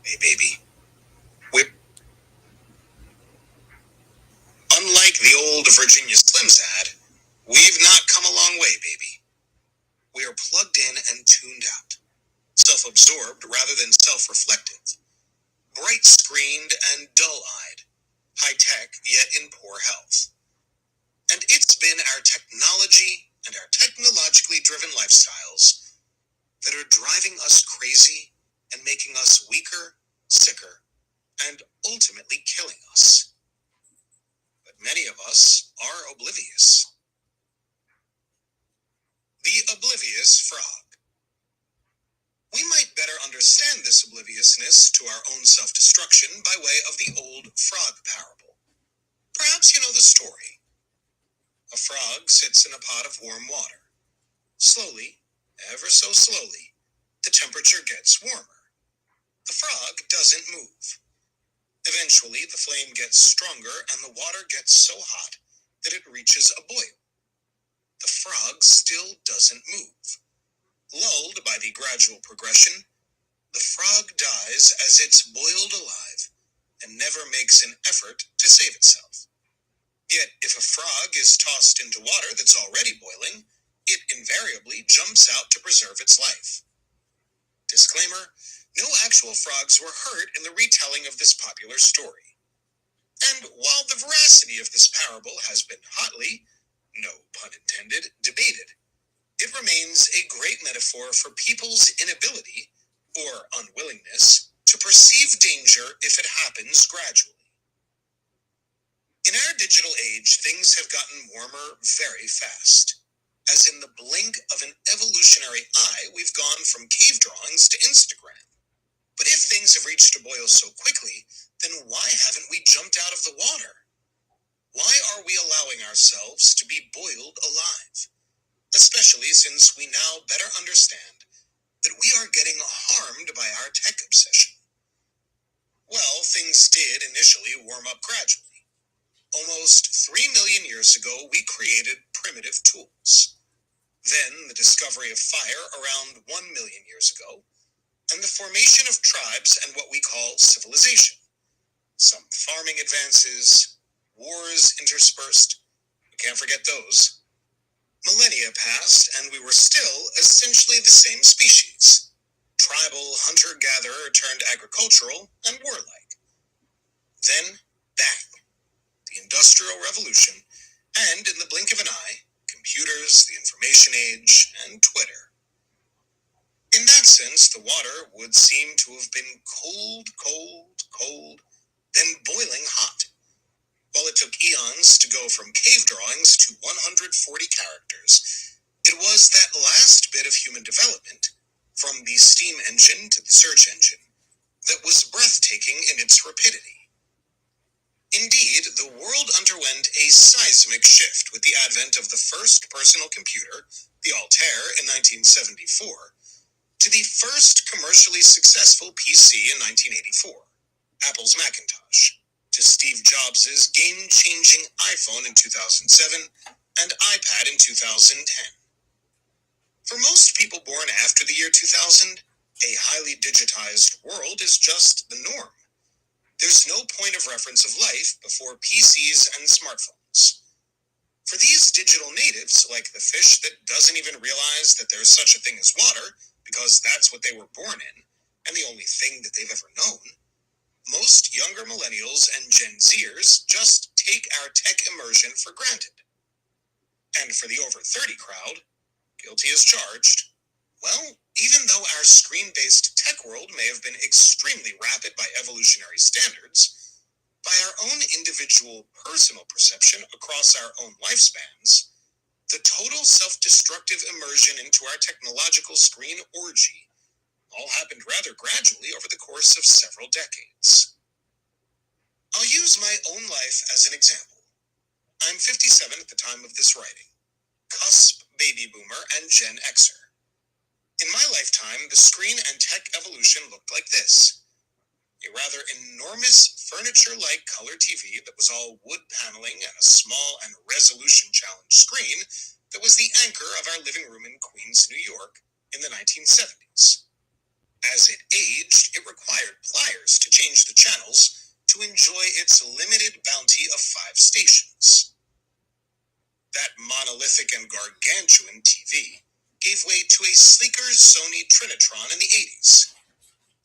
Hey, baby. We're unlike the old Virginia Slims ad. We've not come a long way, baby. We are plugged in and tuned out, self-absorbed rather than self-reflective, bright-screened and dull-eyed, high-tech yet in poor health. And it's been our technology and our technologically driven lifestyles that are driving us crazy and making us weaker, sicker, and ultimately killing us. But many of us are oblivious. The oblivious frog. We might better understand this obliviousness to our own self-destruction by way of the old frog parable. Perhaps you know the story. A frog sits in a pot of warm water. Slowly, ever so slowly, the temperature gets warmer. The frog doesn't move. Eventually, the flame gets stronger and the water gets so hot that it reaches a boil. The frog still doesn't move. Lulled by the gradual progression, the frog dies as it's boiled alive and never makes an effort to save itself. Yet, if a frog is tossed into water that's already boiling, it invariably jumps out to preserve its life. Disclaimer: no actual frogs were hurt in the retelling of this popular story. And while the veracity of this parable has been hotly, no pun intended, debated, it remains a great metaphor for people's inability, or unwillingness, to perceive danger if it happens gradually. In our digital age, things have gotten warmer very fast. As in the blink of an evolutionary eye, we've gone from cave drawings to Instagram. But if things have reached a boil so quickly, then why haven't we jumped out of the water? Why are we allowing ourselves to be boiled alive? Especially since we now better understand that we are getting harmed by our tech obsession. Well, things did initially warm up gradually. Almost 3 million years ago, we created primitive tools. Then the discovery of fire around 1 million years ago, and the formation of tribes and what we call civilization. Some farming advances, wars interspersed, we can't forget those. Millennia passed, and we were still essentially the same species. Tribal, hunter-gatherer turned agricultural and warlike. Then, bang, the Industrial Revolution, and in the blink of an eye, computers, the information age, and Twitter. In that sense, the water would seem to have been cold, then boiling hot. While it took eons to go from cave drawings to 140 characters, it was that last bit of human development, from the steam engine to the search engine, that was breathtaking in its rapidity. Indeed, the world underwent a seismic shift with the advent of the first personal computer, the Altair, in 1974, to the first commercially successful PC in 1984, Apple's Macintosh, to Steve Jobs' game-changing iPhone in 2007 and iPad in 2010. For most people born after the year 2000, a highly digitized world is just the norm. There's no point of reference of life before PCs and smartphones. For these digital natives, like the fish that doesn't even realize that there's such a thing as water, because that's what they were born in, and the only thing that they've ever known, most younger millennials and Gen Zers just take our tech immersion for granted. And for the over 30 crowd, guilty as charged, well, even though our screen-based tech world may have been extremely rapid by evolutionary standards, by our own individual personal perception across our own lifespans, the total self-destructive immersion into our technological screen orgy all happened rather gradually over the course of several decades. I'll use my own life as an example. I'm 57 at the time of this writing, cusp baby boomer and Gen Xer. In my lifetime, the screen and tech evolution looked like this. A rather enormous furniture-like color TV that was all wood paneling and a small and resolution-challenged screen that was the anchor of our living room in Queens, New York in the 1970s. As it aged, it required pliers to change the channels to enjoy its limited bounty of 5 stations. That monolithic and gargantuan TV gave way to a sleeker Sony Trinitron in the 80s.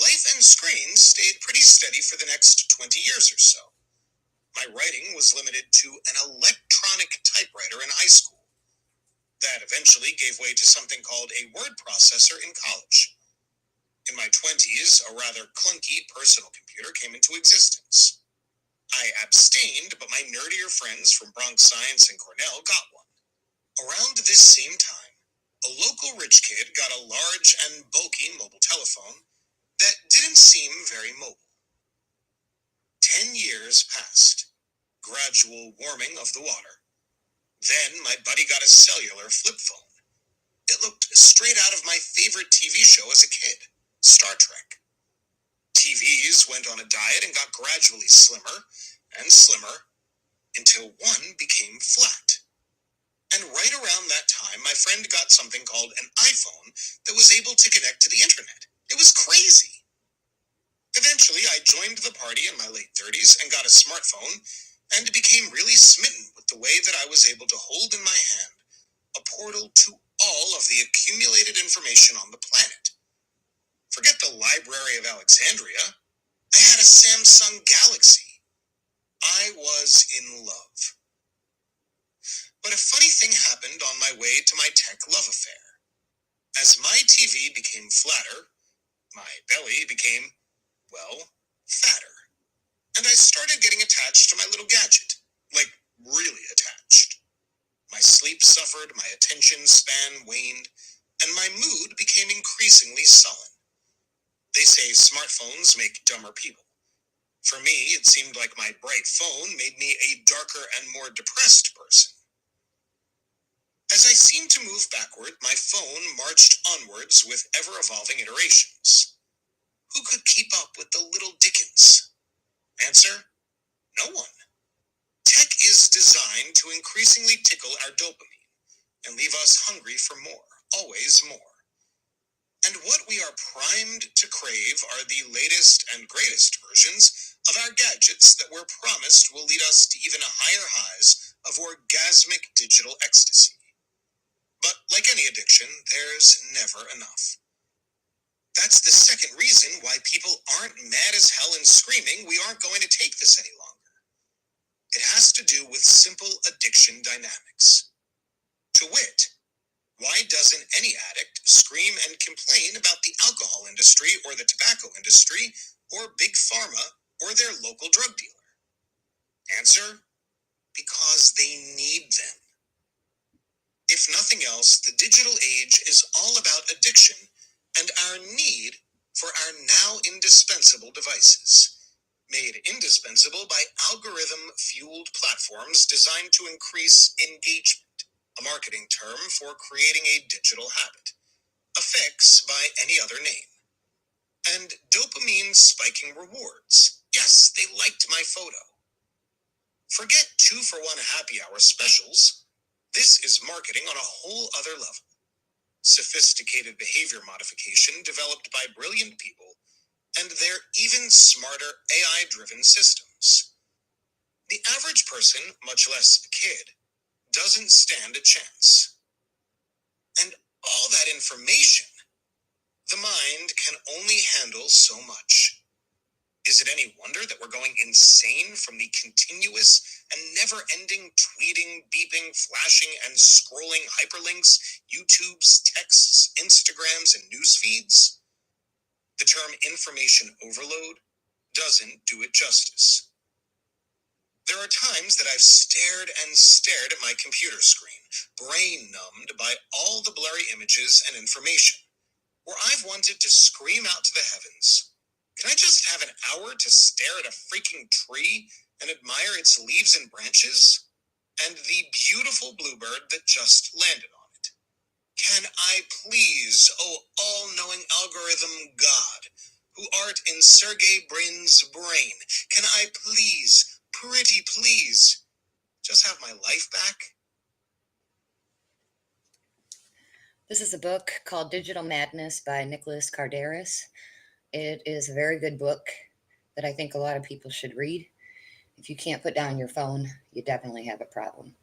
Life and screens stayed pretty steady for the next 20 years or so. My writing was limited to an electronic typewriter in high school. That eventually gave way to something called a word processor in college. In my 20s, a rather clunky personal computer came into existence. I abstained, but my nerdier friends from Bronx Science and Cornell got one. Around this same time, a local rich kid got a large and bulky mobile telephone that didn't seem very mobile. 10 years passed. Gradual warming of the water. Then my buddy got a cellular flip phone. It looked straight out of my favorite TV show as a kid, Star Trek. TVs went on a diet and got gradually slimmer and slimmer until one became flat. And right around that time, my friend got something called an iPhone that was able to connect to the internet. It was crazy. Eventually, I joined the party in my late 30s and got a smartphone and became really smitten with the way that I was able to hold in my hand a portal to all of the accumulated information on the planet. Forget the Library of Alexandria. I had a Samsung Galaxy. I was in love. But a funny thing happened on my way to my tech love affair. As my TV became flatter, my belly became, well, fatter. And I started getting attached to my little gadget. Like, really attached. My sleep suffered, my attention span waned, and my mood became increasingly sullen. They say smartphones make dumber people. For me, it seemed like my bright phone made me a darker and more depressed person. As I seemed to move backward, my phone marched onwards with ever-evolving iterations. Who could keep up with the little Dickens? Answer: no one. Tech is designed to increasingly tickle our dopamine and leave us hungry for more, always more. And what we are primed to crave are the latest and greatest versions of our gadgets that we're promised will lead us to even higher highs of orgasmic digital ecstasy. But like any addiction, there's never enough. That's the second reason why people aren't mad as hell and screaming, "We aren't going to take this any longer." It has to do with simple addiction dynamics. To wit, why doesn't any addict scream and complain about the alcohol industry or the tobacco industry or Big Pharma or their local drug dealer? Answer: because they need them. If nothing else, the digital age is all about addiction and our need for our now indispensable devices, made indispensable by algorithm-fueled platforms designed to increase engagement, a marketing term for creating a digital habit, a fix by any other name. And dopamine spiking rewards. Yes, they liked my photo. Forget 2-for-1 happy hour specials. This is marketing on a whole other level. Sophisticated behavior modification developed by brilliant people and their even smarter AI-driven systems. The average person, much less a kid, doesn't stand a chance. And all that information, the mind can only handle so much. Is it any wonder that we're going insane from the continuous and never-ending tweeting, beeping, flashing, and scrolling hyperlinks, YouTubes, texts, Instagrams, and news feeds? The term information overload doesn't do it justice. There are times that I've stared and stared at my computer screen, brain-numbed by all the blurry images and information, where I've wanted to scream out to the heavens, "Can I just have an hour to stare at a freaking tree and admire its leaves and branches?" and the beautiful bluebird that just landed on it. Can I please, oh all-knowing algorithm God, who art in Sergey Brin's brain, can I please, pretty please, just have my life back? This is a book called Digital Madness by Nicholas Kardaras. It is a very good book that I think a lot of people should read. If you can't put down your phone, you definitely have a problem.